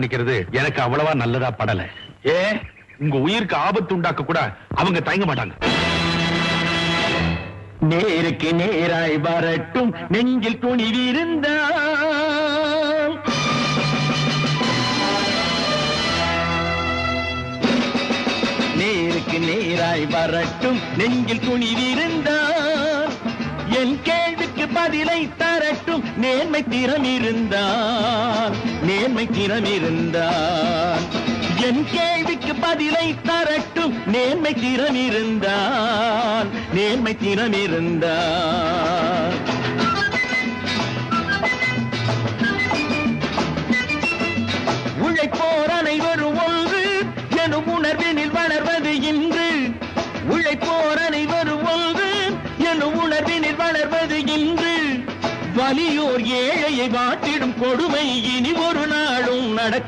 நிக்கிறது எனக்கு அவ்வளவா நல்லதா படல. உங்க உயிருக்கு ஆபத்து உண்டாக்க கூட அவங்க தயங்க மாட்டாங்க. நேருக்கு நேராய் வரட்டும் நெஞ்சில் துணிவிருந்தால், நேருக்கு நேராய் வரட்டும் நெஞ்சில் துணிவிருந்தால், என் கேள்விக்கு பதிலை தரட்டும் நேர்மை திறம் இருந்தால், நேர்மை திறம் இருந்தால். என் கேள்விக்கு பதிலை தரட்டும் நேர்மை திறம் இருந்தால், நேர்மை திறம் இருந்தால். உழைப்போர் அனைவரும் ஒன்று எனும் உணர்வினில் வளர்வது இன்று, உழைப்போர் அனைவரும் ஒன்று எனும் உணர்வினில் வளர்வது இன்று. வலியோர் ஏழையை வாட்டிடும் கொடுமை இனி ஒரு நாளும் நடக்க